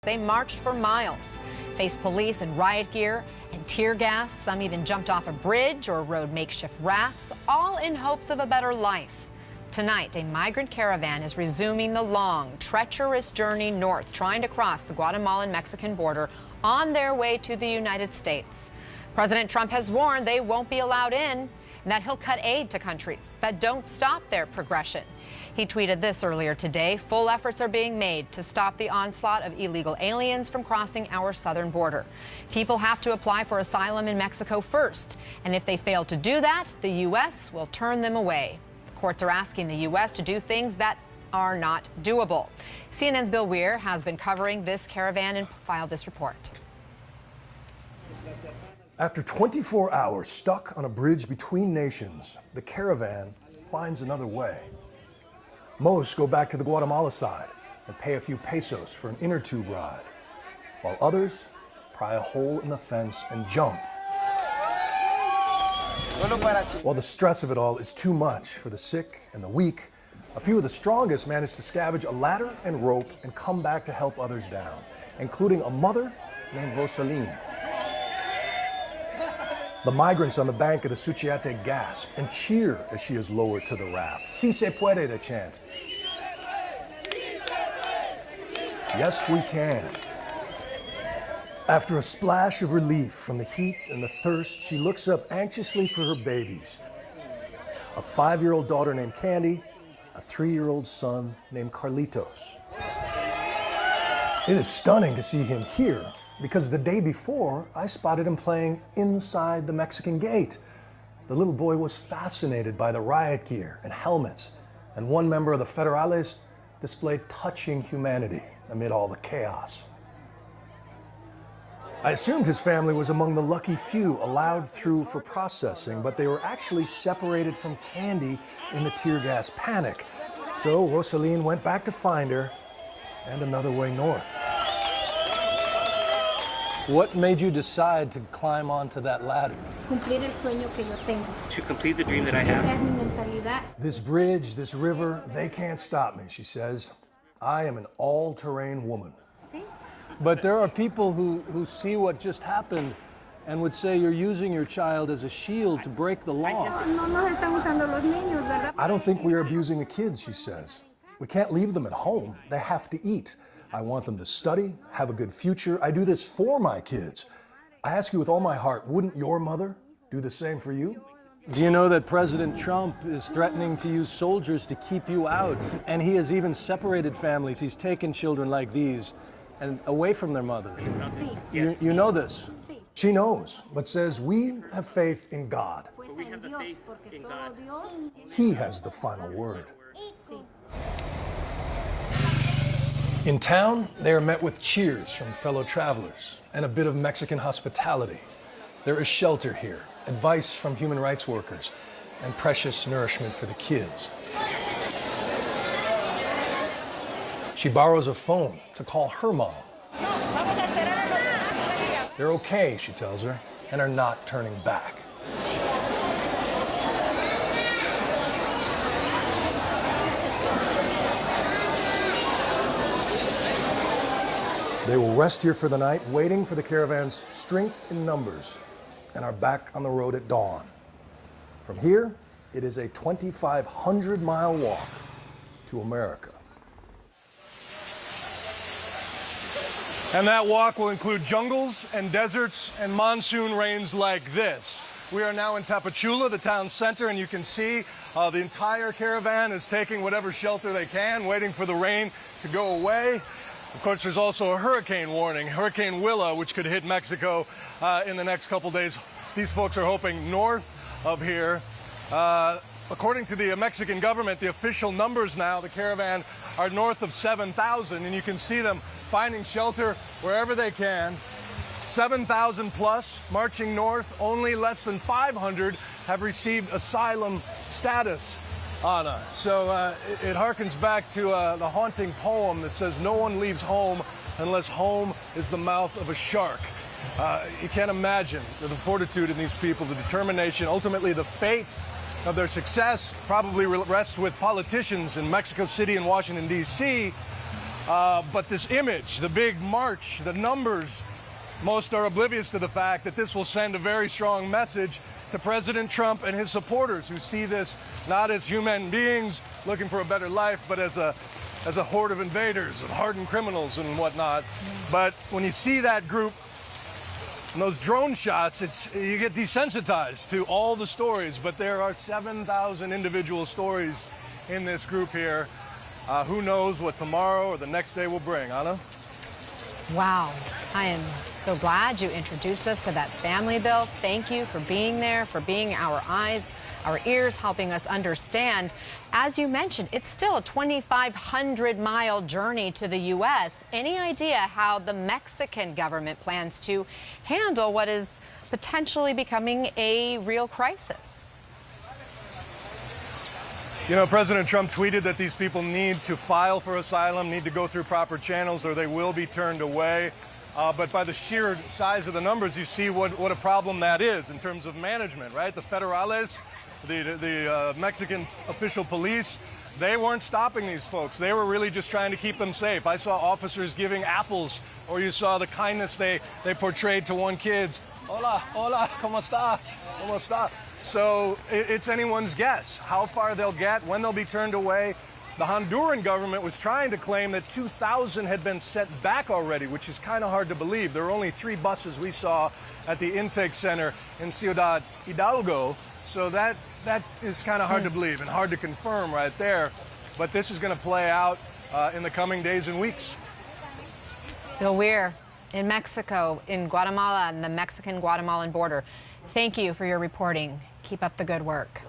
They marched for miles, faced police in riot gear and tear gas. Some even jumped off a bridge or rode makeshift rafts, all in hopes of a better life. Tonight, a migrant caravan is resuming the long, treacherous journey north, trying to cross the Guatemalan-Mexican border on their way to the United States. President Trump has warned they won't be allowed in and that he'll cut aid to countries that don't stop their progression. He tweeted this earlier today: full efforts are being made to stop the onslaught of illegal aliens from crossing our southern border. People have to apply for asylum in Mexico first, and if they fail to do that, the U.S. will turn them away. Courts are asking the U.S. to do things that are not doable. CNN's Bill Weir has been covering this caravan and filed this report. After 24 hours stuck on a bridge between nations, the caravan finds another way. Most go back to the Guatemala side and pay a few pesos for an inner tube ride, while others pry a hole in the fence and jump. While the stress of it all is too much for the sick and the weak, a few of the strongest manage to scavenge a ladder and rope and come back to help others down, including a mother named Rosaline. The migrants on the bank of the Suchiate gasp and cheer as she is lowered to the raft. Si se puede, they chant. Yes, we can. After a splash of relief from the heat and the thirst, she looks up anxiously for her babies. A 5-year-old daughter named Candy, a 3-year-old son named Carlitos. It is stunning to see him here, because the day before, I spotted him playing inside the Mexican gate. The little boy was fascinated by the riot gear and helmets, and one member of the Federales displayed touching humanity amid all the chaos. I assumed his family was among the lucky few allowed through for processing, but they were actually separated from Candy in the tear gas panic. So Rosaline went back to find her and another way north. What made you decide to climb onto that ladder? Cumplir el sueño que yo tengo. To complete the dream that I have. Esa es mi mentalidad. This bridge, this river, they can't stop me, she says. I am an all-terrain woman. ¿Sí? But there are people who see what just happened and would say you're using your child as a shield to break the law. No nos están usando los niños, ¿verdad? I don't think we are abusing the kids, she says. We can't leave them at home. They have to eat. I want them to study, have a good future. I do this for my kids. I ask you with all my heart, wouldn't your mother do the same for you? Do you know that President Trump is threatening to use soldiers to keep you out? And he has even separated families. He's taken children like these and away from their mother. Sí. You know this? Sí. She knows, but says we have faith in God. Puesta en Dios, porque solo Dios tiene- He has the final word. Sí. In town, they are met with cheers from fellow travelers and a bit of Mexican hospitality. There is shelter here, advice from human rights workers, and precious nourishment for the kids. She borrows a phone to call her mom. They're okay, she tells her, and are not turning back. They will rest here for the night, waiting for the caravan's strength in numbers, and are back on the road at dawn. From here, it is a 2,500-mile walk to America. And that walk will include jungles and deserts and monsoon rains like this. We are now in Tapachula, the town center, and you can see the entire caravan is taking whatever shelter they can, waiting for the rain to go away. Of course, there's also a hurricane warning, Hurricane Willa, which could hit Mexico in the next couple days. These folks are hoping north of here. According to the Mexican government, the official numbers now, the caravan, are north of 7,000, and you can see them finding shelter wherever they can. 7,000 plus marching north. Only less than 500 have received asylum status, Anna. So it harkens back to the haunting poem that says no one leaves home unless home is the mouth of a shark. You can't imagine the fortitude in these people, the determination, ultimately the fate of their success probably rests with politicians in Mexico City and Washington, D.C., But this image, the big march, the numbers, most are oblivious to the fact that this will send a very strong message to President Trump and his supporters, who see this not as human beings looking for a better life, but as a horde of invaders, of hardened criminals and whatnot. But when you see that group and those drone shots, you get desensitized to all the stories. But there are 7,000 individual stories in this group here. Who knows what tomorrow or the next day will bring, Anna? Wow. I am so glad you introduced us to that family, Bill. Thank you for being there, for being our eyes, our ears, helping us understand. As you mentioned, it's still a 2,500-mile journey to the U.S. Any idea how the Mexican government plans to handle what is potentially becoming a real crisis? You know, President Trump tweeted that these people need to file for asylum, need to go through proper channels, or they will be turned away. But by the sheer size of the numbers, you see what a problem that is in terms of management, right? The federales, the Mexican official police, they weren't stopping these folks. They were really just trying to keep them safe. I saw officers giving apples, or you saw the kindness they portrayed to one kid. Hola, hola, ¿cómo está? ¿Cómo está? So it's anyone's guess how far they'll get, when they'll be turned away. The Honduran government was trying to claim that 2,000 had been sent back already, which is kind of hard to believe. There were only 3 buses we saw at the intake center in Ciudad Hidalgo. So that is kind of hard to believe and hard to confirm right there. But this is going to play out in the coming days and weeks. Bill Weir in Mexico, in Guatemala, and the Mexican-Guatemalan border. Thank you for your reporting. Keep up the good work.